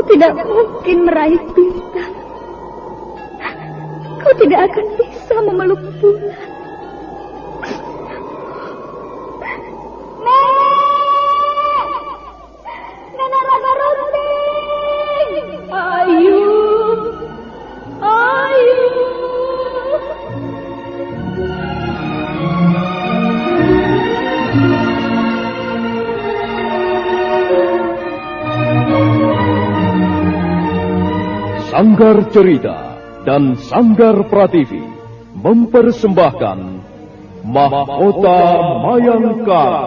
tidak mungkin meraih bintang. Kau tidak akan bisa memeluk bulan. Nenek Raga Runting! Ayu! Ayu! Sanggar Cerita dan Sanggar Prativi mempersembahkan Mahkota Mayangkara.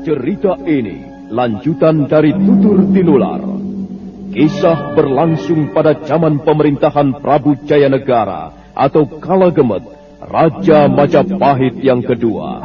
Cerita ini lanjutan dari Tutur Tinular. Kisah berlangsung pada zaman pemerintahan Prabu Jayanegara atau Kalagemet, Raja Majapahit yang kedua.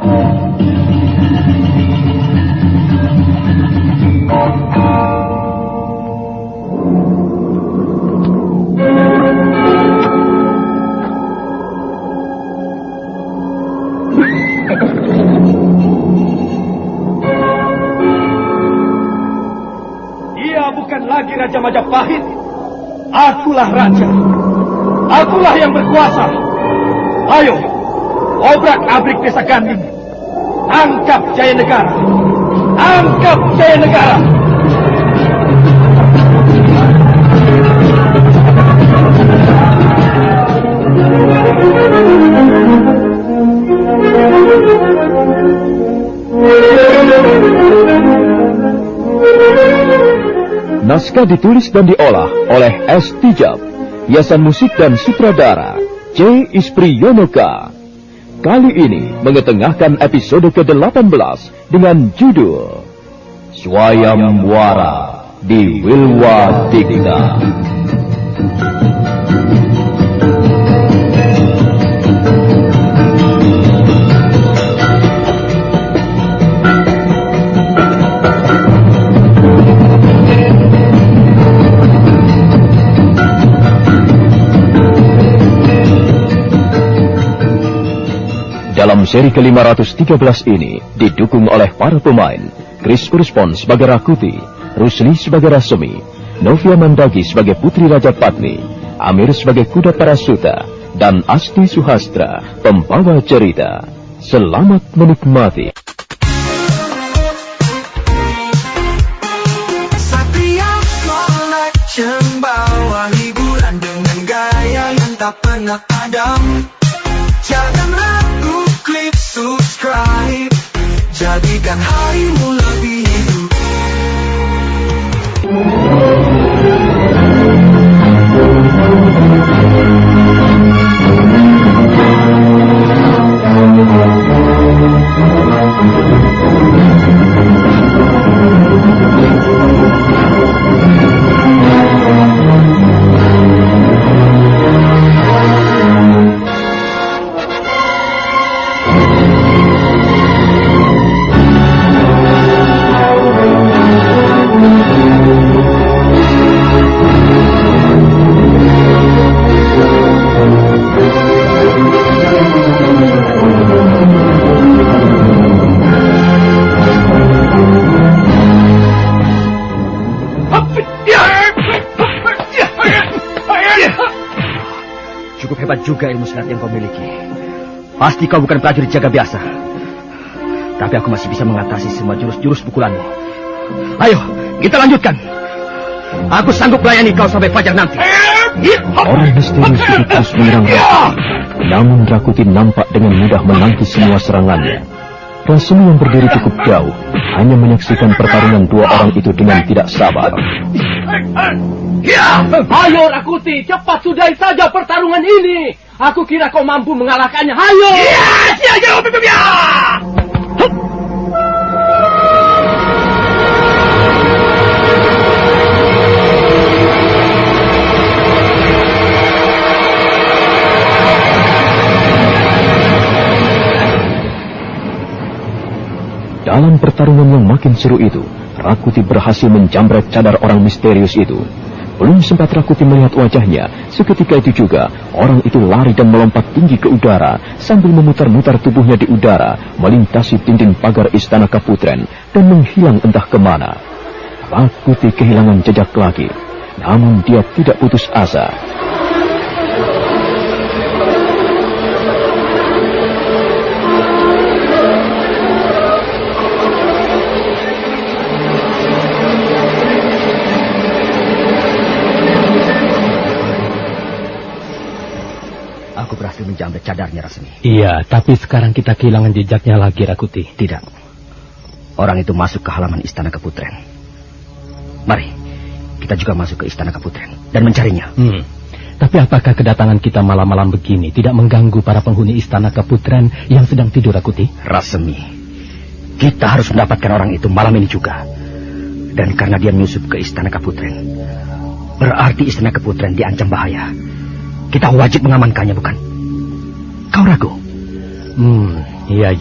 Bukan lagi Raja Majapahit. Akulah raja. Akulah yang berkuasa. Ayo, obrak-abrik desa Ganding. Tangkap Jayanegara. Tangkap Jayanegara. Naskah ditulis dan diolah oleh S. Tijab, hiasan musik dan sutradara C. Ispriyonoka. Kali ini mengetengahkan episode ke-18 dengan judul Swayam Wara di Wilwadikta. Dalam seri ke-513 ini didukung oleh para pemain Chris Urspon sebagai Rakuti, Rusli sebagai Rasemi, Novia Mandagi sebagai Putri Raja Patni, Amir sebagai Kuda Parasuta, dan Asti Suhastra, pembawa cerita. Selamat menikmati. Satria Molek membawa hiburan dengan gaya yang tak pernah padam. Jangan ragu, klik subscribe, jadikan harimu lebih hidup. Cukup hebat juga ilmu silat yang kau miliki. Pasti kau bukan prajurit jaga biasa. Tapi aku masih bisa mengatasi semua jurus-jurus pukulanmu. Ayo, kita lanjutkan. Aku sanggup melayani kau sampai fajar nanti. Orang misterius itu terus menyerang Rakuti. Namun Rakuti nampak dengan mudah menangkis semua serangannya. Rasemi yang berdiri cukup jauh hanya menyaksikan pertarungan dua orang itu dengan tidak sabar. Ayo Rakuti, cepat sudahi saja pertarungan ini. Aku kira kau mampu mengalahkannya. Ayo! Dalam pertarungan yang makin seru itu, Rakuti berhasil menjamret cadar orang misterius itu. Belum sempat Rakuti melihat wajahnya, seketika itu juga orang itu lari dan melompat tinggi ke udara sambil memutar-mutar tubuhnya di udara, melintasi dinding pagar istana Kaputren dan menghilang entah kemana. Rakuti kehilangan jejak lagi, namun dia tidak putus asa. Aku berhasil menjamret cadarnya, Rasmi. Iya, tapi sekarang kita kehilangan jejaknya lagi, Rakuti. Tidak. Orang itu masuk ke halaman istana Kaputren. Mari, kita juga masuk ke istana Kaputren dan mencarinya. Tapi apakah kedatangan kita malam-malam begini tidak mengganggu para penghuni istana Kaputren yang sedang tidur, Rakuti? Rasmi, kita harus mendapatkan orang itu malam ini juga. Dan karena dia menyusup ke istana Kaputren, berarti istana Kaputren diancam bahaya. Kita wajib mengamankannya, bukan? Kau ragu? Iya.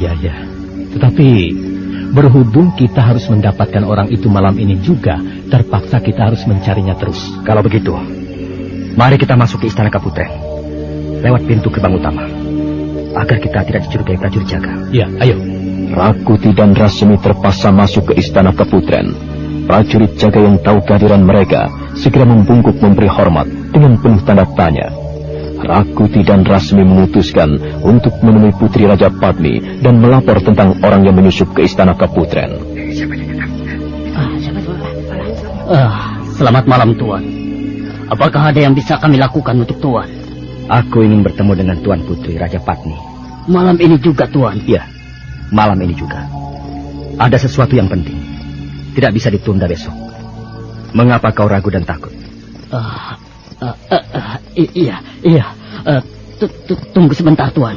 Tetapi berhubung kita harus mendapatkan orang itu malam ini juga, terpaksa kita harus mencarinya terus. Kalau begitu, mari kita masuk ke istana Kaputren lewat pintu gerbang utama, agar kita tidak dicurigai prajurit jaga. Ya, ayo. Rakuti dan Rasmi terpaksa masuk ke istana Kaputren. Prajurit jaga yang tahu kehadiran mereka segera membungkuk memberi hormat dengan penuh tanda tanya. Rakuti dan Rasmi memutuskan untuk menemui Putri Raja Padmi dan melapor tentang orang yang menyusup ke istana Kaputren. Selamat malam, Tuan. Apakah ada yang bisa kami lakukan untuk Tuan? Aku ingin bertemu dengan Tuan Putri Raja Padmi. Malam ini juga, Tuan? Ya, malam ini juga. Ada sesuatu yang penting. Tidak bisa ditunda besok. Mengapa kau ragu dan takut? Iya. Tunggu sebentar, Tuan.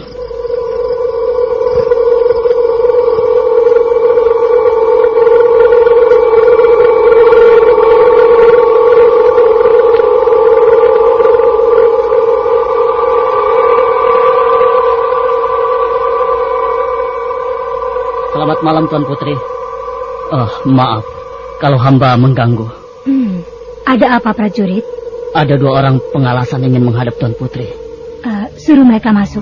Selamat malam, Tuan Putri. Maaf kalau hamba mengganggu. Ada apa, prajurit? Ada 2 orang pengalasan ingin menghadap Tuan Putri. Suruh mereka masuk.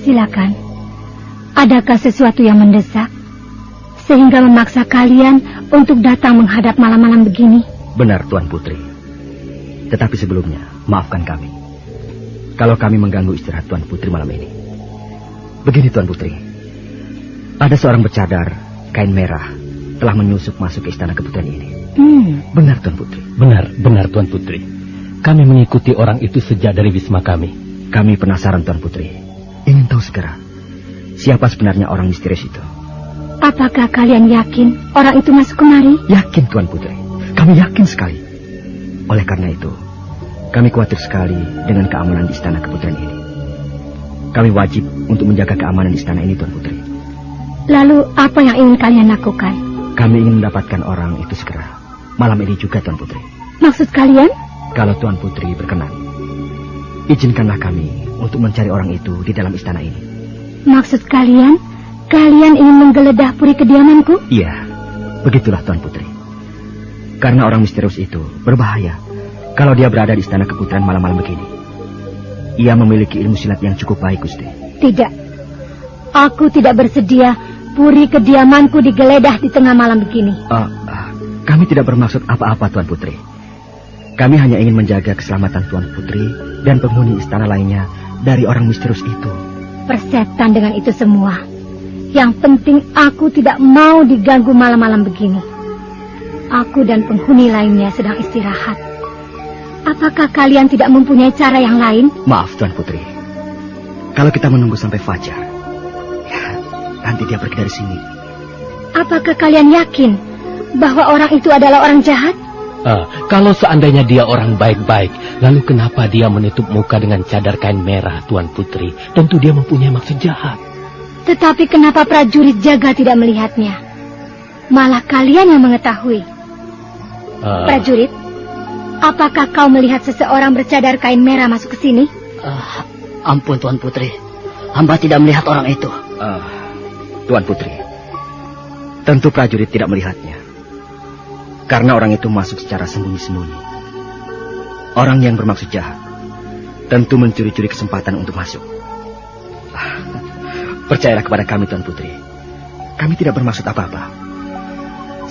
Silakan. Adakah sesuatu yang mendesak sehingga memaksa kalian untuk datang menghadap malam-malam begini? Benar, Tuan Putri. Tetapi sebelumnya, maafkan kami kalau kami mengganggu istirahat Tuan Putri malam ini. Begini, Tuan Putri. Ada seorang bercadar kain merah telah menyusup masuk ke istana Kaputren ini. Benar, Tuan Putri. Benar, Tuan Putri. Kami mengikuti orang itu sejak dari wisma kami. Kami penasaran, Tuan Putri. Ingin tahu segera siapa sebenarnya orang misterius itu. Apakah kalian yakin orang itu masuk kemari? Yakin, Tuan Putri. Kami yakin sekali. Oleh karena itu, kami khawatir sekali dengan keamanan di istana Kaputren ini. Kami wajib untuk menjaga keamanan istana ini, Tuan Putri. Lalu apa yang ingin kalian lakukan? Kami ingin mendapatkan orang itu segera. Malam ini juga, Tuan Putri. Maksud kalian? Kalau Tuan Putri berkenan, izinkanlah kami untuk mencari orang itu di dalam istana ini. Maksud kalian ingin menggeledah puri kediamanku? Iya, begitulah, Tuan Putri. Karena orang misterius itu berbahaya kalau dia berada di istana Kaputren malam-malam begini. Ia memiliki ilmu silat yang cukup baik, Gusti. Tidak. Aku tidak bersedia puri kediamanku digeledah di tengah malam begini. Kami tidak bermaksud apa-apa, Tuan Putri. Kami hanya ingin menjaga keselamatan Tuan Putri dan penghuni istana lainnya dari orang misterius itu. Persetan dengan itu semua. Yang penting aku tidak mau diganggu malam-malam begini. Aku dan penghuni lainnya sedang istirahat. Apakah kalian tidak mempunyai cara yang lain? Maaf, Tuan Putri. Kalau kita menunggu sampai fajar, ya, nanti dia pergi dari sini. Apakah kalian yakin bahwa orang itu adalah orang jahat? Kalau seandainya dia orang baik-baik, lalu kenapa dia menutup muka dengan cadar kain merah, Tuan Putri? Tentu dia mempunyai maksud jahat. Tetapi kenapa prajurit jaga tidak melihatnya? Malah kalian yang mengetahui. Prajurit, apakah kau melihat seseorang bercadar kain merah masuk ke sini? Ampun Tuan Putri, hamba tidak melihat orang itu. Tuan Putri, tentu prajurit tidak melihatnya. Karena orang itu masuk secara sembunyi-sembunyi. Orang yang bermaksud jahat tentu mencuri-curi kesempatan untuk masuk. Percayalah kepada kami, Tuan Putri. Kami tidak bermaksud apa-apa.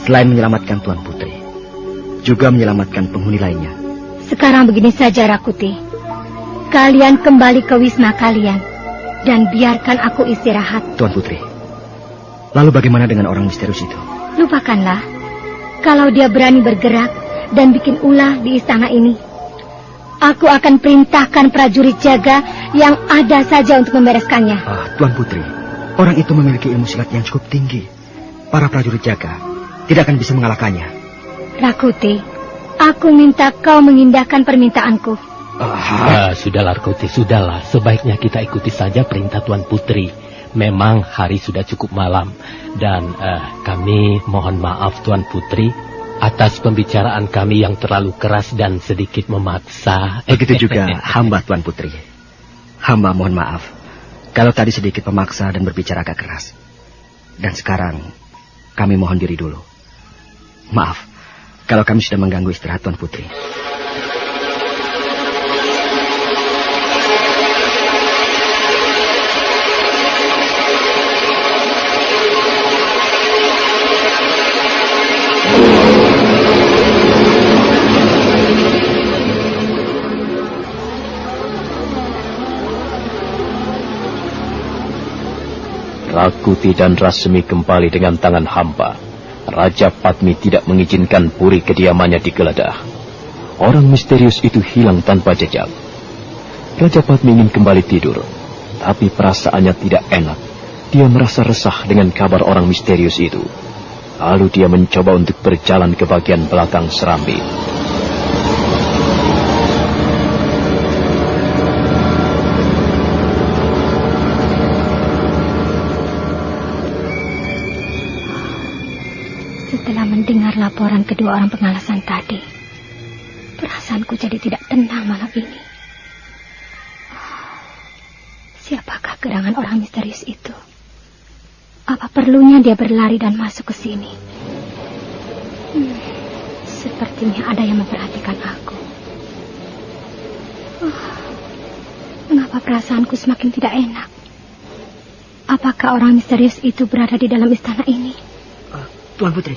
Selain menyelamatkan Tuan Putri, juga menyelamatkan penghuni lainnya. Sekarang begini saja, Rakuti. Kalian kembali ke wisma kalian dan biarkan aku istirahat. Tuan Putri, lalu bagaimana dengan orang misterius itu? Lupakanlah. Kalau dia berani bergerak dan bikin ulah di istana ini, aku akan perintahkan prajurit jaga yang ada saja untuk membereskannya. Tuan Putri, orang itu memiliki ilmu silat yang cukup tinggi. Para prajurit jaga tidak akan bisa mengalahkannya. Rakuti, aku minta kau mengindahkan permintaanku. Sudahlah Rakuti, sudahlah. Sebaiknya kita ikuti saja perintah Tuan Putri. Memang hari sudah cukup malam dan kami mohon maaf Tuan Putri atas pembicaraan kami yang terlalu keras dan sedikit memaksa. Begitu juga hamba Tuan Putri. Hamba mohon maaf kalau tadi sedikit memaksa dan berbicara agak keras. Dan sekarang kami mohon diri dulu. Maaf kalau kami sudah mengganggu istirahat Tuan Putri. Rakuti dan Rasmi kembali dengan tangan hampa. Raja Padmi tidak mengizinkan Puri kediamannya digeledah. Orang misterius itu hilang tanpa jejak. Raja Padmi ingin kembali tidur, tapi perasaannya tidak enak. Dia merasa resah dengan kabar orang misterius itu. Lalu dia mencoba untuk berjalan ke bagian belakang serambi. Setelah mendengar laporan kedua orang pengalasan tadi, perasaanku jadi tidak tenang malam ini. Siapakah gerangan orang misterius itu? Apa perlunya dia berlari dan masuk ke sini? Sepertinya ada yang memperhatikan aku. Mengapa perasaanku semakin tidak enak? Apakah orang misterius itu berada di dalam istana ini? Tuan Putri.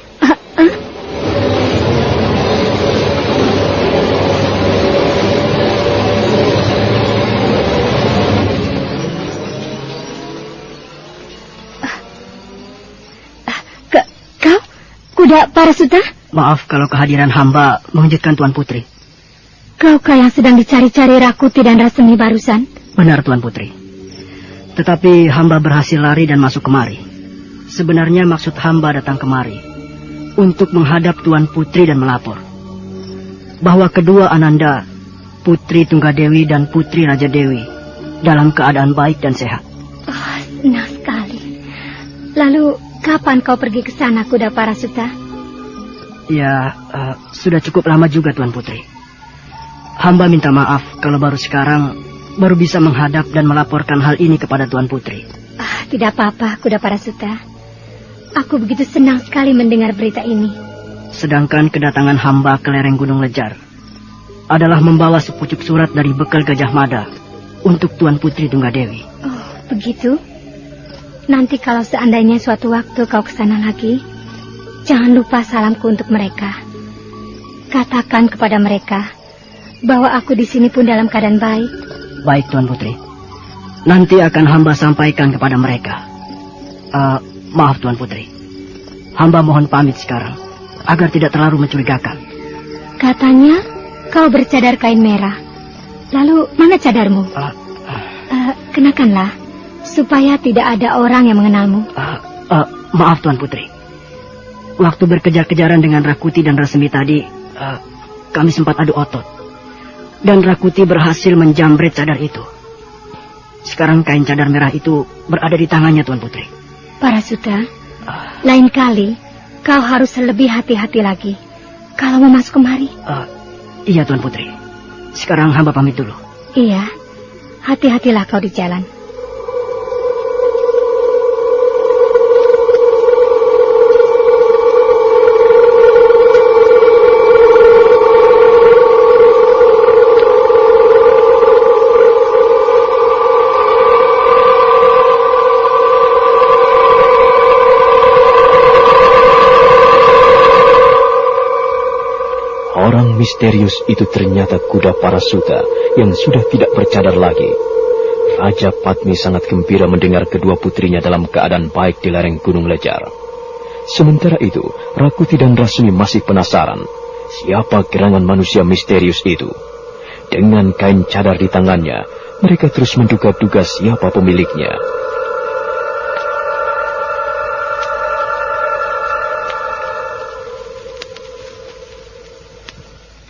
Kau? Kuda Parasuta? Maaf kalau kehadiran hamba mengejutkan Tuan Putri. Kaukah yang sedang dicari-cari Rakuti dan Rasmi barusan? Benar Tuan Putri. Tetapi hamba berhasil lari dan masuk kemari. Sebenarnya maksud hamba datang kemari untuk menghadap Tuan Putri dan melapor bahwa kedua Ananda, Putri Tunggadewi dan Putri Raja Dewi, dalam keadaan baik dan sehat. Senang sekali. Lalu kapan kau pergi ke sana, Kuda Parasuta? Ya, sudah cukup lama juga Tuan Putri. Hamba minta maaf kalau baru sekarang bisa menghadap dan melaporkan hal ini kepada Tuan Putri. Tidak apa-apa, Kuda Parasuta. Aku begitu senang sekali mendengar berita ini. Sedangkan kedatangan hamba ke lereng Gunung Lejar adalah membawa sepucuk surat dari bekal Gajah Mada untuk Tuan Putri Tunggadewi. Oh, begitu? Nanti kalau seandainya suatu waktu kau ke sana lagi, jangan lupa salamku untuk mereka. Katakan kepada mereka bahwa aku di sini pun dalam keadaan baik. Baik, Tuan Putri. Nanti akan hamba sampaikan kepada mereka. Maaf, Tuan Putri. Hamba mohon pamit sekarang, agar tidak terlalu mencurigakan. Katanya kau bercadar kain merah. Lalu mana cadarmu? Kenakanlah, supaya tidak ada orang yang mengenalmu. Maaf Tuan Putri. Waktu berkejar-kejaran dengan Rakuti dan Rasemi tadi, kami sempat adu otot. Dan Rakuti berhasil menjamret cadar itu. Sekarang kain cadar merah itu berada di tangannya Tuan Putri. Parasuta, lain kali kau harus lebih hati-hati lagi kalau mau masuk kemari. Iya Tuan Putri. Sekarang hamba pamit dulu. Iya, hati-hatilah kau di jalan. Orang misterius itu ternyata kuda Parasuta yang sudah tidak bercadar lagi. Raja Padmi sangat gembira mendengar kedua putrinya dalam keadaan baik di lereng Gunung Lejar. Sementara itu, Rakuti dan Rasmi masih penasaran siapa gerangan manusia misterius itu. Dengan kain cadar di tangannya, mereka terus menduga-duga siapa pemiliknya.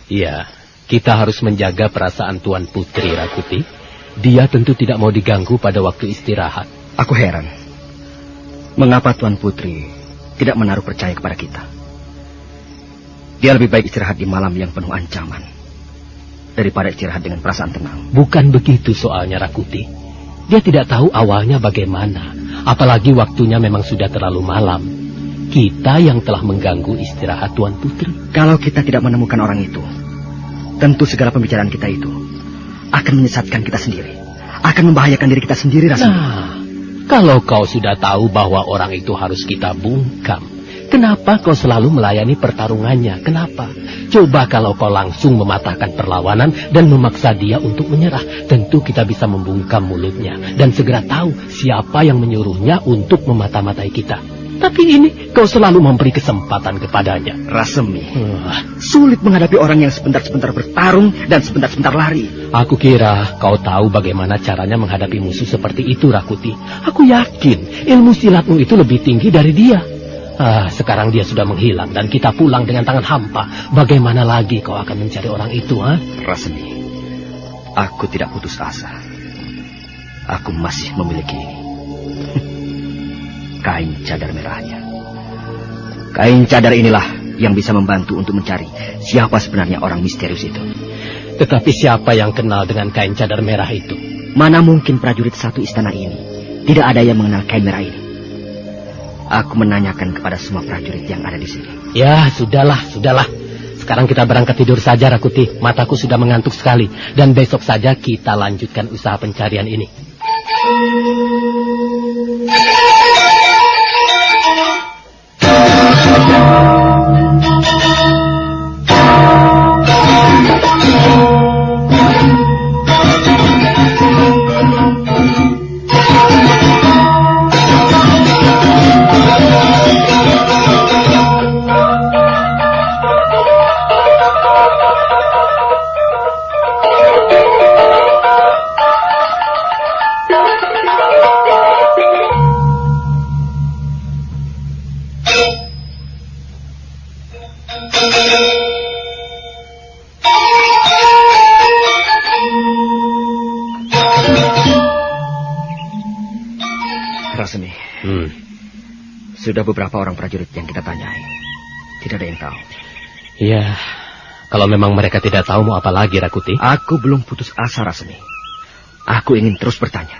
Iya, kita harus menjaga perasaan Tuan Putri, Rakuti. Dia tentu tidak mau diganggu pada waktu istirahat. Aku heran. Mengapa Tuan Putri tidak menaruh percaya kepada kita? Dia lebih baik istirahat di malam yang penuh ancaman daripada istirahat dengan perasaan tenang. Bukan begitu soalnya, Rakuti. Dia tidak tahu awalnya bagaimana. Apalagi waktunya memang sudah terlalu malam. Kita yang telah mengganggu istirahat Tuan Putri. Kalau kita tidak menemukan orang itu, tentu segala pembicaraan kita itu akan menyesatkan kita sendiri. Akan membahayakan diri kita sendiri rasanya. Nah, kalau kau sudah tahu bahwa orang itu harus kita bungkam, kenapa kau selalu melayani pertarungannya? Kenapa? Coba kalau kau langsung mematahkan perlawanan dan memaksa dia untuk menyerah. Tentu kita bisa membungkam mulutnya dan segera tahu siapa yang menyuruhnya untuk memata-matai kita. Tapi ini kau selalu memberi kesempatan kepadanya. Rasemi, sulit menghadapi orang yang sebentar-sebentar bertarung dan sebentar-sebentar lari. Aku kira kau tahu bagaimana caranya menghadapi musuh seperti itu, Rakuti. Aku yakin ilmu silatmu itu lebih tinggi dari dia. Sekarang dia sudah menghilang dan kita pulang dengan tangan hampa. Bagaimana lagi kau akan mencari orang itu, Rasemi, aku tidak putus asa. Aku masih memiliki kain cadar merahnya. Kain cadar inilah yang bisa membantu untuk mencari siapa sebenarnya orang misterius itu. Tetapi siapa yang kenal dengan kain cadar merah itu? Mana mungkin prajurit satu istana ini tidak ada yang mengenal kain merah ini. Aku menanyakan kepada semua prajurit yang ada di sini. Ya, sudahlah. Sekarang kita berangkat tidur saja, Rakuti. Mataku sudah mengantuk sekali. Dan besok saja kita lanjutkan usaha pencarian ini. Rasemi, sudah beberapa orang prajurit yang kita tanyai. Tidak ada yang tahu. Ya, kalau memang mereka tidak tahu mau apa lagi, Rakuti. Aku belum putus asa, Rasemi. Aku ingin terus bertanya.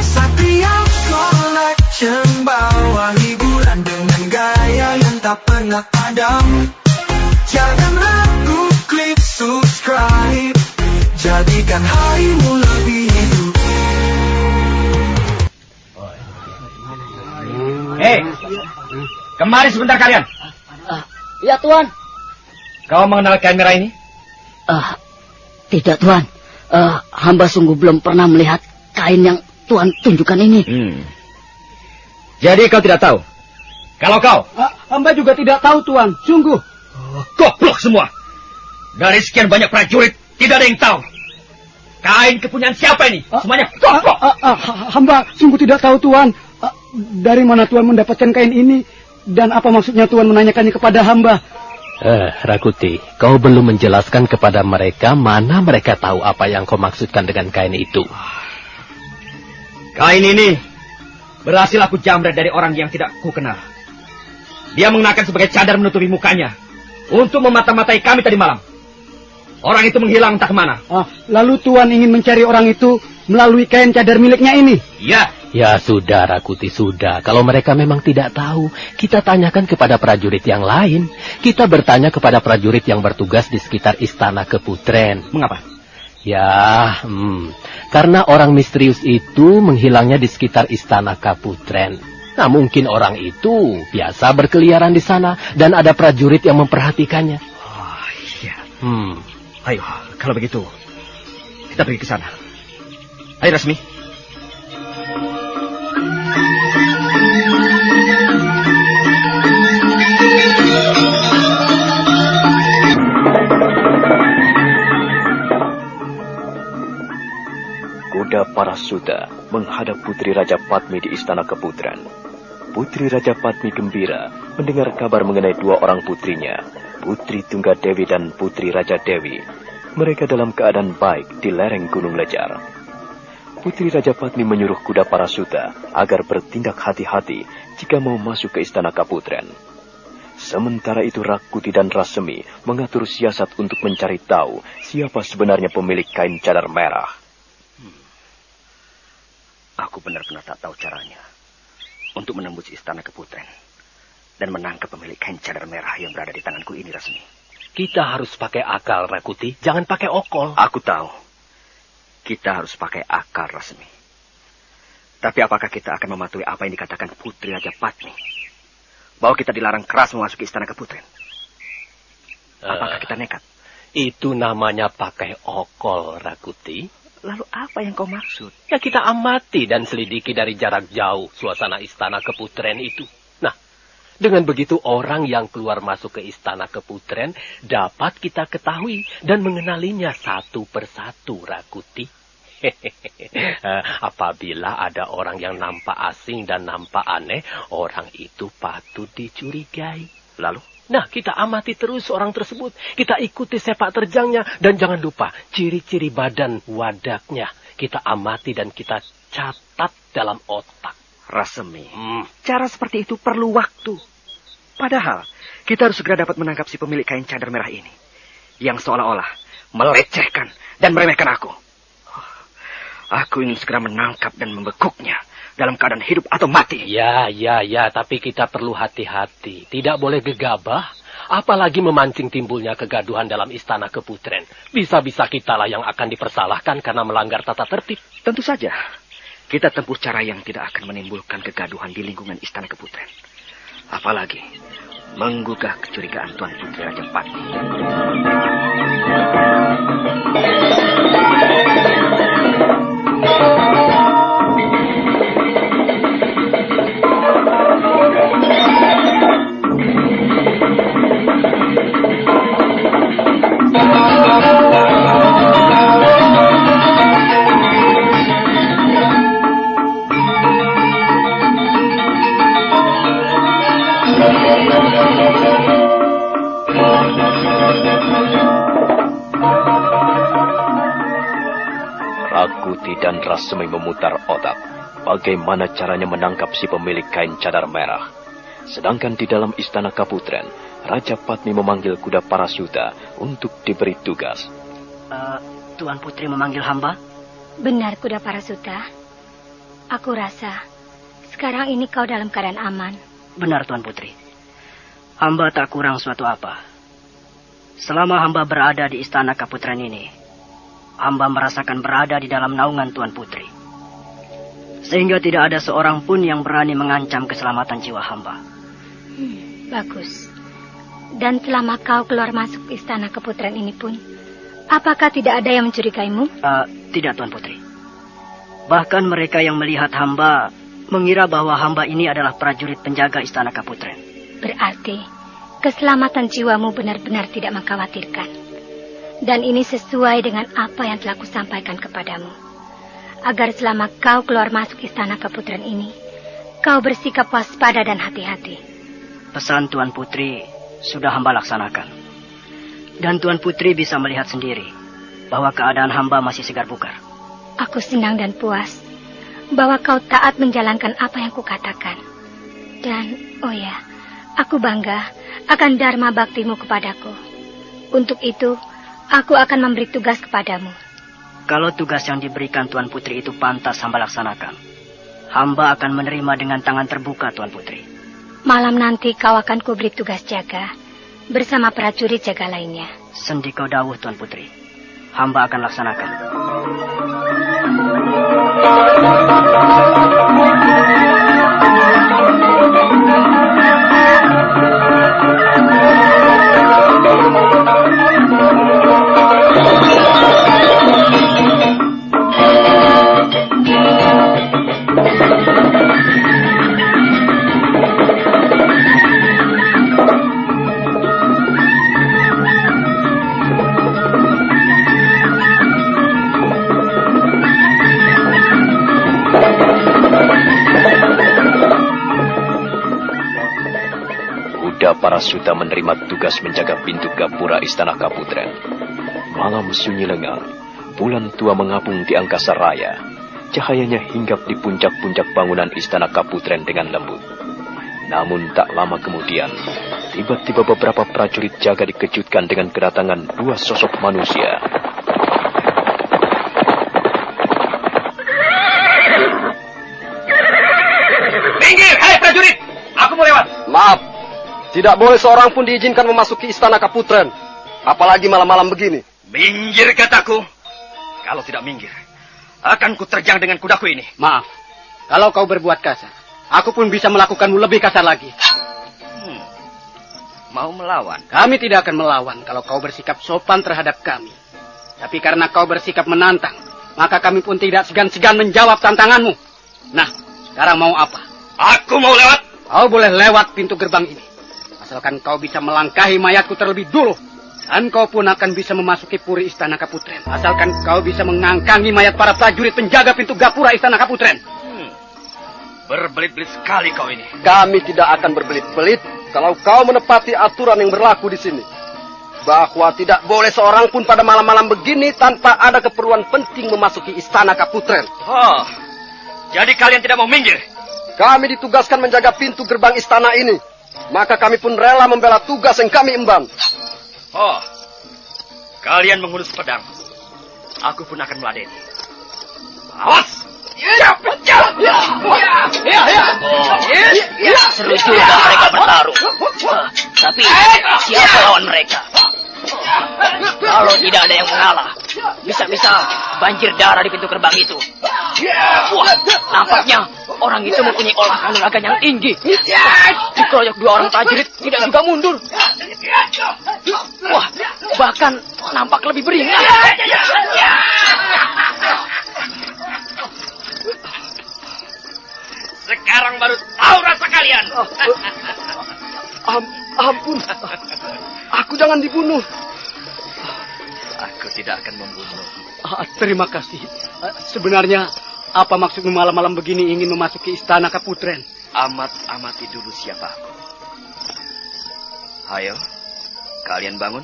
Setiap collection bawa hiburan dengan gaya yang tak pernah padam. Jangan ragu, klik subscribe. Jadikan harimu lebih hidup. Hei, kemari sebentar kalian. Ya Tuan. Kau mengenal kain merah ini? Tidak Tuan. Hamba sungguh belum pernah melihat kain yang Tuan tunjukkan ini. Jadi kau tidak tahu? Kalau kau? Hamba juga tidak tahu Tuan. Sungguh. Goblok semua. Dari sekian banyak prajurit, Tidak ada yang tahu. Kain kepunyaan siapa ini? Semuanya Hamba sungguh tidak tahu, Tuan. Dari mana Tuan mendapatkan kain ini? Dan apa maksudnya Tuan menanyakannya kepada hamba? Rakuti, kau belum menjelaskan kepada mereka mana mereka tahu apa yang kau maksudkan dengan kain itu. Kain ini berhasil aku jamret dari orang yang tidak ku kenal. Dia mengenakan sebagai cadar menutupi mukanya untuk memata-matai kami tadi malam. Orang itu menghilang entah kemana. Lalu Tuan ingin mencari orang itu melalui kain cadar miliknya ini? Iya. Ya sudah, Rakuti, sudah. Kalau mereka memang tidak tahu, kita tanyakan kepada prajurit yang lain. Kita bertanya kepada prajurit yang bertugas di sekitar Istana Keputren. Mengapa? Ya, karena orang misterius itu menghilangnya di sekitar Istana Kaputren. Nah, mungkin orang itu biasa berkeliaran di sana dan ada prajurit yang memperhatikannya. Oh, iya. Ayo, kalau begitu, kita pergi ke sana. Ayo, Rasmi. Kuda Parasuta menghadap Putri Raja Padmi di Istana Keputren. Putri Raja Padmi gembira mendengar kabar mengenai dua orang putrinya, Putri Tunggadewi dan Putri Raja Dewi. Mereka dalam keadaan baik di lereng Gunung Lejar. Putri Raja Padmi menyuruh kuda Parasuta agar bertindak hati-hati jika mau masuk ke Istana Kaputren. Sementara itu Rakuti dan Rasemi mengatur siasat untuk mencari tahu siapa sebenarnya pemilik kain cadar merah. Aku benar-benar tak tahu caranya untuk menembus Istana Keputren dan menangkap pemilik kain cadar merah yang berada di tanganku ini, Rasmi. Kita harus pakai akal, Rakuti. Jangan pakai okol. Aku tahu. Kita harus pakai akal, Rasmi. Tapi apakah kita akan mematuhi apa yang dikatakan Putri Raja Padmi? Bahwa kita dilarang keras memasuki Istana Keputren. Apakah kita nekat? Itu namanya pakai okol, Rakuti. Lalu apa yang kau maksud? Ya, kita amati dan selidiki dari jarak jauh suasana Istana Keputren itu. Nah, dengan begitu orang yang keluar masuk ke Istana Keputren dapat kita ketahui dan mengenalinya satu persatu, Rakuti. Apabila ada orang yang nampak asing dan nampak aneh, orang itu patut dicurigai. Lalu? Nah, kita amati terus orang tersebut. Kita ikuti sepak terjangnya. Dan jangan lupa, ciri-ciri badan wadaknya. Kita amati dan kita catat dalam otak. Rasemi, cara seperti itu perlu waktu. Padahal, kita harus segera dapat menangkap si pemilik kain cadar merah ini. Yang seolah-olah melecehkan dan meremehkan aku. Aku ingin segera menangkap dan membekuknya. Dalam keadaan hidup atau mati. Ya, tapi kita perlu hati-hati. Tidak boleh gegabah, apalagi memancing timbulnya kegaduhan dalam Istana Keputren. Bisa-bisa kitalah yang akan dipersalahkan karena melanggar tata tertib. Tentu saja, kita tempuh cara yang tidak akan menimbulkan kegaduhan di lingkungan Istana Keputren. Apalagi, menggugah kecurigaan Tuan Putri Raja Padmi. Rakuti dan Rasemi memutar otak bagaimana caranya menangkap si pemilik kain cadar merah. Sedangkan di dalam Istana Kaputren, Raja Padmi memanggil kuda Parasuta untuk diberi tugas. Tuan Putri memanggil hamba? Benar, kuda Parasuta. Aku rasa sekarang ini kau dalam keadaan aman. Benar, Tuan Putri. Hamba tak kurang suatu apa. Selama hamba berada di Istana Kaputren ini, hamba merasakan berada di dalam naungan Tuan Putri. Sehingga tidak ada seorang pun yang berani mengancam keselamatan jiwa hamba. Bagus. Dan selama kau keluar masuk Istana Keputren ini pun, apakah tidak ada yang mencurigaimu? Tidak, Tuan Putri. Bahkan mereka yang melihat hamba mengira bahwa hamba ini adalah prajurit penjaga Istana Kaputren. Berarti keselamatan jiwamu benar-benar tidak mengkhawatirkan. Dan ini sesuai dengan apa yang telah kusampaikan kepadamu. Agar selama kau keluar masuk istana keputren ini, kau bersikap waspada dan hati-hati. Pesan Tuan Putri sudah hamba laksanakan. Dan Tuan Putri bisa melihat sendiri bahwa keadaan hamba masih segar bugar. Aku senang dan puas bahwa kau taat menjalankan apa yang kukatakan. Dan, oh ya, aku bangga akan dharma baktimu kepadaku. Untuk itu, aku akan memberi tugas kepadamu. Kalau tugas yang diberikan Tuan Putri itu pantas hamba laksanakan, hamba akan menerima dengan tangan terbuka, Tuan Putri. Malam nanti kau akan kuberi tugas jaga bersama prajurit jaga lainnya. Sendi kau dawuh, Tuan Putri. Hamba akan laksanakan. Para Suta menerima tugas menjaga pintu gapura istana Kaputren. Malam sunyi lengang, bulan tua mengapung di angkasa raya. Cahayanya hinggap di puncak-puncak bangunan istana Kaputren dengan lembut. Namun tak lama kemudian, tiba-tiba beberapa prajurit jaga dikejutkan dengan kedatangan dua sosok manusia. Minggir, hai prajurit! Aku mau lewat. Maaf. Tidak boleh seorang pun diizinkan memasuki istana Kaputren. Apalagi malam-malam begini. Minggir kataku. Kalau tidak minggir, akan kuterjang dengan kudaku ini. Maaf, kalau kau berbuat kasar, aku pun bisa melakukanmu lebih kasar lagi. Mau melawan? Kami tidak akan melawan kalau kau bersikap sopan terhadap kami. Tapi karena kau bersikap menantang, maka kami pun tidak segan-segan menjawab tantanganmu. Nah, sekarang mau apa? Aku mau lewat. Kau boleh lewat pintu gerbang ini. Asalkan kau bisa melangkahi mayatku terlebih dulu. Dan kau pun akan bisa memasuki puri istana Kaputren. Asalkan kau bisa mengangkangi mayat para prajurit penjaga pintu gapura istana Kaputren. Berbelit-belit sekali kau ini. Kami tidak akan berbelit-belit kalau kau menepati aturan yang berlaku di sini. Bahwa tidak boleh seorang pun pada malam-malam begini tanpa ada keperluan penting memasuki istana Kaputren. Oh, jadi kalian tidak mau minggir? Kami ditugaskan menjaga pintu gerbang istana ini. Maka kami pun rela membela tugas yang kami emban. Oh, kalian mengurus pedang. Aku pun akan meladeni. Awas! Seru juga mereka bertarung. Tapi siapa lawan mereka? Kalau tidak ada yang mengalah, bisa-bisa banjir darah di pintu gerbang itu. Wah, nampaknya orang itu mempunyai olah kanuragan yang tinggi. Dikeroyok dua orang prajurit tidak juga mundur. Wah, bahkan nampak lebih beringas. Sekarang baru tahu rasa kalian. Ampun. Aku jangan dibunuh. Aku tidak akan membunuh. Terima kasih. Sebenarnya, apa maksudmu malam-malam begini ingin memasuki istana Kaputren? Amati dulu siapa aku. Ayo, kalian bangun.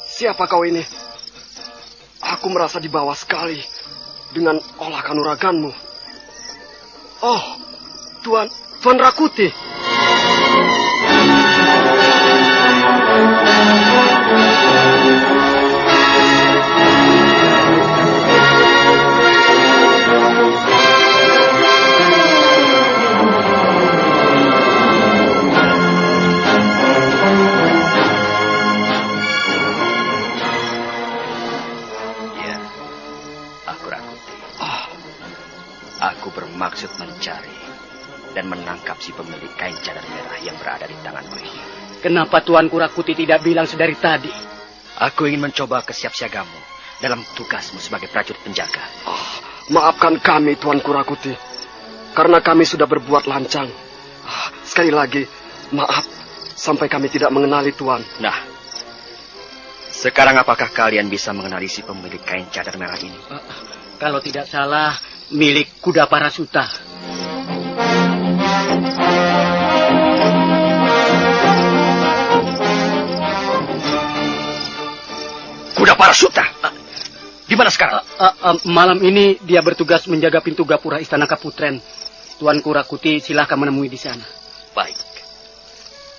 Siapa kau ini? Aku merasa di bawah sekali dengan olah kanuraganmu. Oh, Tuan Rakuti. Aku bermaksud mencari dan menangkap si pemilik kain cadar merah yang berada di tanganku ini. Kenapa Tuan Kurakuti tidak bilang sedari tadi? Aku ingin mencoba kesiapsiagamu dalam tugasmu sebagai prajurit penjaga. Maafkan kami, Tuan Kurakuti. Karena kami sudah berbuat lancang. Sekali lagi, maaf. sampai kami tidak mengenali Tuan. Nah, sekarang apakah kalian bisa mengenali si pemilik kain cadar merah ini? Kalau tidak salah, milik kuda Parasuta. Kuda Parasuta? Di mana sekarang? Malam ini dia bertugas menjaga pintu gapura Istana Kaputren. Tuanku Rakuti silahkan menemui di sana. Baik.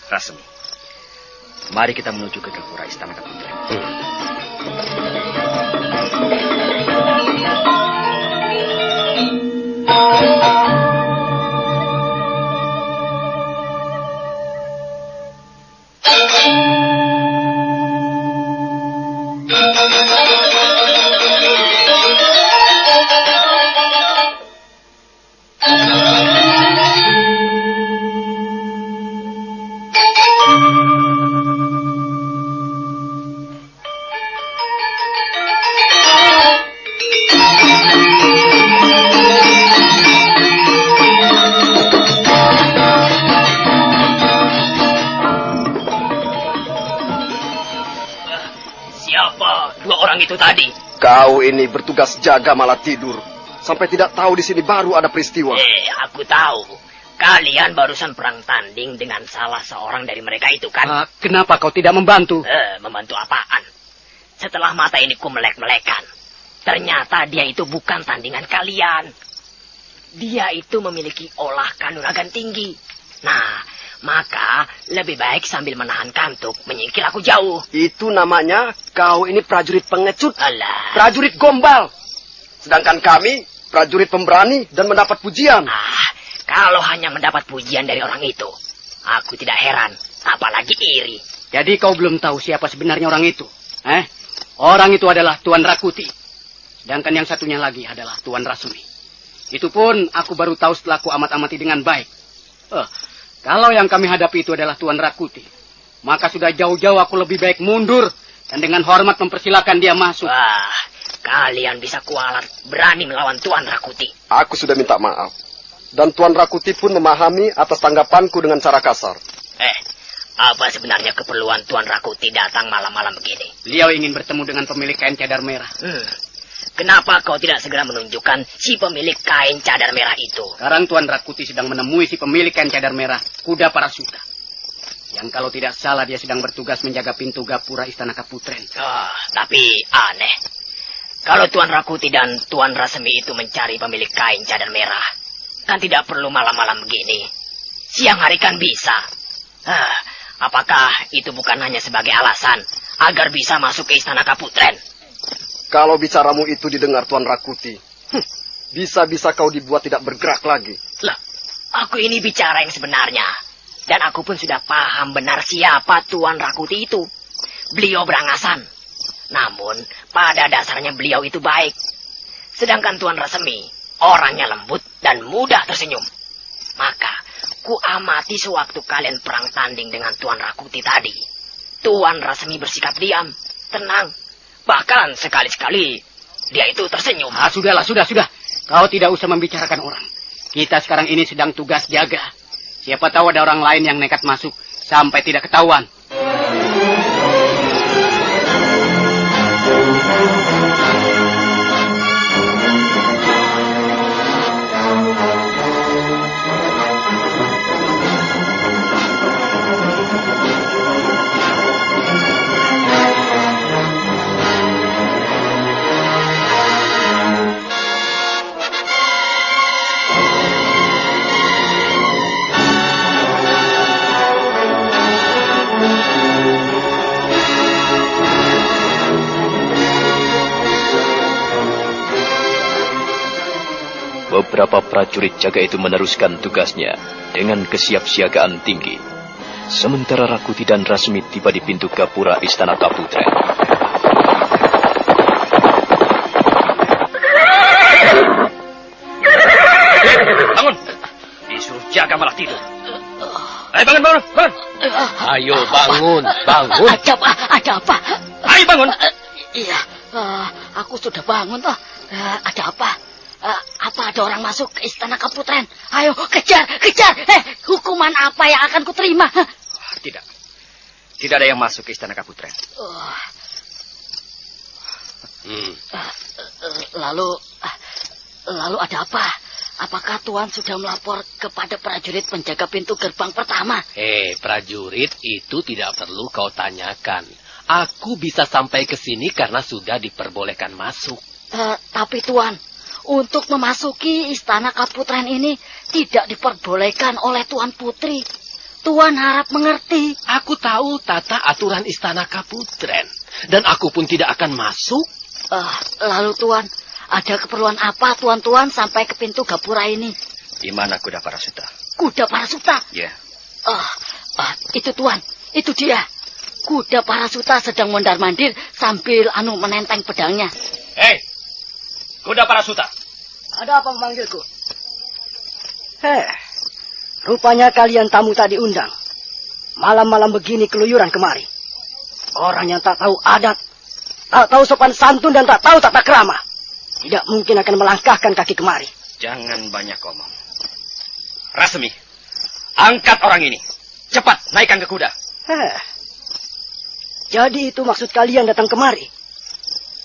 Rasmi, mari kita menuju ke gapura Istana Kaputren. Kau ini bertugas jaga malah tidur. Sampai tidak tahu di sini baru ada peristiwa. Aku tahu. Kalian barusan perang tanding dengan salah seorang dari mereka itu kan? Kenapa kau tidak membantu? Membantu apaan? Setelah mata ini ku melek-melekan, ternyata dia itu bukan tandingan kalian. Dia itu memiliki olah kanuragan tinggi. Nah, maka lebih baik sambil menahan kantuk menyingkir aku jauh. Itu namanya kau ini prajurit pengecut. Alah. Prajurit gombal. Sedangkan kami prajurit pemberani dan mendapat pujian. Kalau hanya mendapat pujian dari orang itu, aku tidak heran, apalagi iri. Jadi kau belum tahu siapa sebenarnya orang itu? Orang itu adalah Tuan Rakuti. Sedangkan yang satunya lagi adalah Tuan Rasmi. Itu pun aku baru tahu setelah aku amat-amati dengan baik. Kalau yang kami hadapi itu adalah Tuan Rakuti, maka sudah jauh-jauh aku lebih baik mundur dan dengan hormat mempersilakan dia masuk. Kalian bisa kualat berani melawan Tuan Rakuti. Aku sudah minta maaf. Dan Tuan Rakuti pun memahami atas tanggapanku dengan cara kasar. Apa sebenarnya keperluan Tuan Rakuti datang malam-malam begini? Beliau ingin bertemu dengan pemilik kain cadar merah. Kenapa kau tidak segera menunjukkan si pemilik kain cadar merah itu? Sekarang Tuan Rakuti sedang menemui si pemilik kain cadar merah, kuda Parasuta. Yang kalau tidak salah dia sedang bertugas menjaga pintu gapura Istana Kaputren. Tapi aneh. Kalau Tuan Rakuti dan Tuan Rasmi itu mencari pemilik kain cadar merah, kan tidak perlu malam-malam begini. Siang hari kan bisa. Apakah itu bukan hanya sebagai alasan agar bisa masuk ke Istana Kaputren? Kalau bicaramu itu didengar Tuan Rakuti, bisa-bisa kau dibuat tidak bergerak lagi. Lah, aku ini bicara yang sebenarnya. Dan aku pun sudah paham benar siapa Tuan Rakuti itu. Beliau berangasan. Namun, pada dasarnya beliau itu baik. Sedangkan Tuan Rasmi, orangnya lembut dan mudah tersenyum. Maka, ku amati sewaktu kalian perang tanding dengan Tuan Rakuti tadi. Tuan Rasmi bersikap diam, tenang. Bahkan sekali-sekali dia itu tersenyum. Sudah. Kau tidak usah membicarakan orang. Kita sekarang ini sedang tugas jaga. Siapa tahu ada orang lain yang nekat masuk sampai tidak ketahuan. Beberapa prajurit jaga itu meneruskan tugasnya dengan kesiapsiagaan tinggi. Sementara Rakuti dan Rasmi tiba di pintu gapura Istana Kaputren. Bangun! Disuruh jaga malah tidur. Ayo bangun! Ayo bangun! Ada apa? Ayo bangun! Iya, aku sudah bangun toh. Ada apa? Apa ada orang masuk ke Istana Kaputren? Ayo, kejar! Hukuman apa yang akan kuterima? Tidak. Tidak ada yang masuk ke istana Kaputren. Lalu ada apa? Apakah Tuan sudah melapor kepada prajurit penjaga pintu gerbang pertama? Prajurit itu tidak perlu kau tanyakan. Aku bisa sampai ke sini karena sudah diperbolehkan masuk. Tapi Tuan, untuk memasuki istana Kaputren ini tidak diperbolehkan oleh Tuan Putri. Tuan harap mengerti. Aku tahu tata aturan istana Kaputren. Dan aku pun tidak akan masuk. Lalu Tuan, ada keperluan apa Tuan-Tuan sampai ke pintu gapura ini? Di mana kuda Parasuta? Kuda Parasuta? Ya. Itu Tuan, itu dia. Kuda Parasuta sedang mondar-mandir sambil menenteng pedangnya. Kuda Parasuta. Ada apa memanggilku? Rupanya kalian tamu tak diundang. Malam-malam begini keluyuran kemari. Orang yang tak tahu adat, tak tahu sopan santun dan tak tahu tata krama, tidak mungkin akan melangkahkan kaki kemari. Jangan banyak omong. Rasmi, angkat orang ini. Cepat, naikkan ke kuda. Jadi itu maksud kalian datang kemari?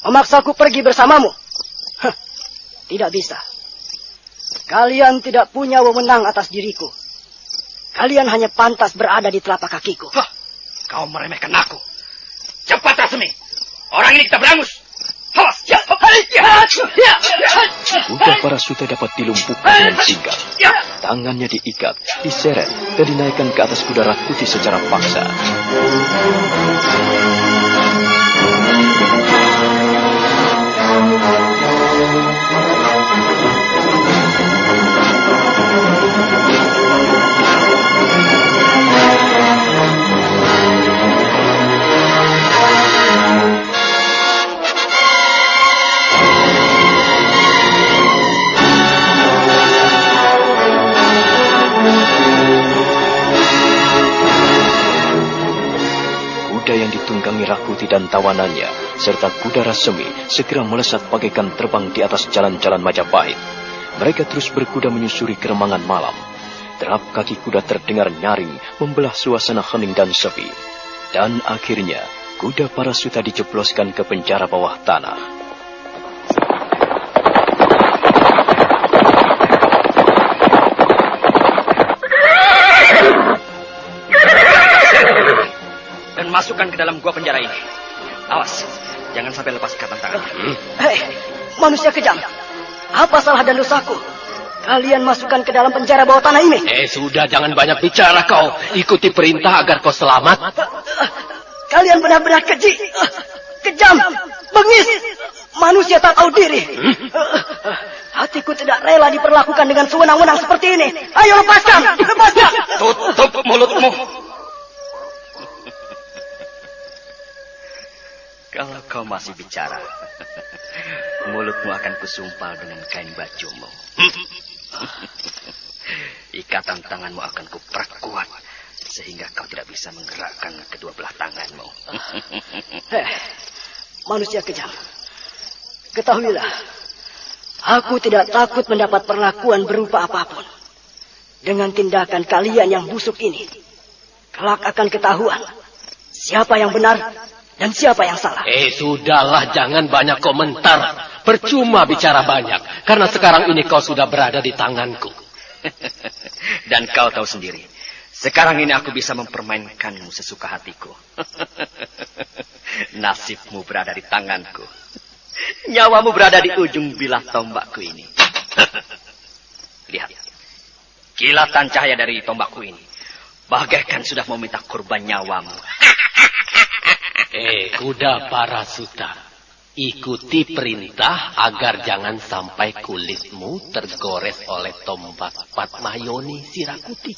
Memaksaku pergi bersamamu? Tidak bisa. Kalian tidak punya wewenang atas diriku. Kalian hanya pantas berada di telapak kakiku. Kau meremehkan aku. Cepat Rasmi, orang ini kita berangus. Kuda Parasuta dapat dilumpuhkan dengan singkat. Tangannya diikat, diseret, dan dinaikkan ke atas kuda Rakuti secara paksa. Yang ditunggangi Rakuti dan tawanannya, serta kuda Rasmi segera melesat bagaikan terbang di atas jalan-jalan Majapahit. Mereka terus berkuda menyusuri keremangan malam. Derap kaki kuda terdengar nyaring, membelah suasana hening dan sepi. Dan akhirnya, kuda Parasuta dijebloskan ke penjara bawah tanah. Dan masukkan ke dalam gua penjara ini. Awas, jangan sampai lepas ikatan tangannya. Manusia kejam. Apa salah dan dosaku? Kalian masukkan ke dalam penjara bawah tanah ini. Sudah, jangan banyak bicara kau. Ikuti perintah agar kau selamat. Kalian benar-benar keji. Kejam. Bengis. Manusia tak tahu diri. Hatiku tidak rela diperlakukan dengan sewenang-wenang seperti ini. Ayo lepaskan. Lepaskan. Tutup mulutmu. Kalau kau masih bicara, mulutmu akan kusumpal dengan kain bajumu. Ikatan tanganmu akan kuperkuat, sehingga kau tidak bisa menggerakkan kedua belah tanganmu. Manusia kejam, ketahuilah, aku tidak takut mendapat perlakuan berupa apapun. Dengan tindakan kalian yang busuk ini, kelak akan ketahuan siapa yang benar dan siapa yang salah. Sudahlah, jangan banyak komentar. Percuma bicara banyak, karena sekarang ini kau sudah berada di tanganku. Dan kau tahu sendiri, sekarang ini aku bisa mempermainkanmu sesuka hatiku. Nasibmu berada di tanganku. Nyawamu berada di ujung bilah tombakku ini. Lihat, kilatan cahaya dari tombakku ini bagaikan sudah meminta kurban nyawamu. Kuda Parasuta, ikuti perintah agar jangan sampai kulitmu tergores oleh tombak Patmayoni si Rakuti.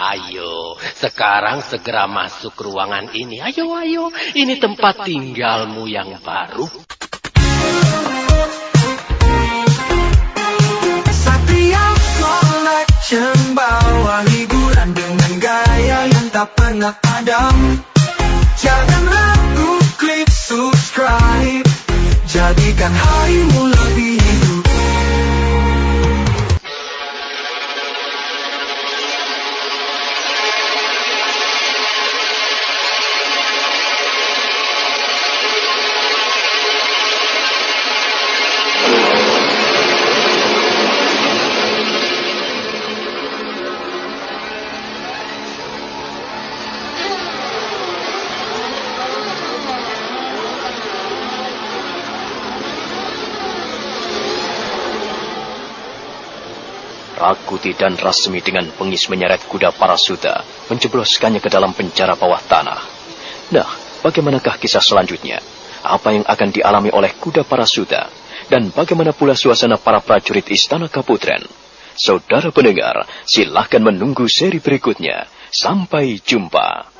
Ayo, sekarang segera masuk ruangan ini. Ayo, ini tempat tinggalmu yang baru. Setiap collection bawa hiburan dengan gaya yang tak pernah padam. Jangan ragu, klik subscribe, jadikan harimu lebih hidup. Rakuti dan Rasmi dengan bengis menyeret kuda Parasuta, menjebloskannya ke dalam penjara bawah tanah. Nah, bagaimanakah kisah selanjutnya? Apa yang akan dialami oleh kuda Parasuta? Dan bagaimana pula suasana para prajurit Istana Kaputren? Saudara pendengar, silahkan menunggu seri berikutnya. Sampai jumpa.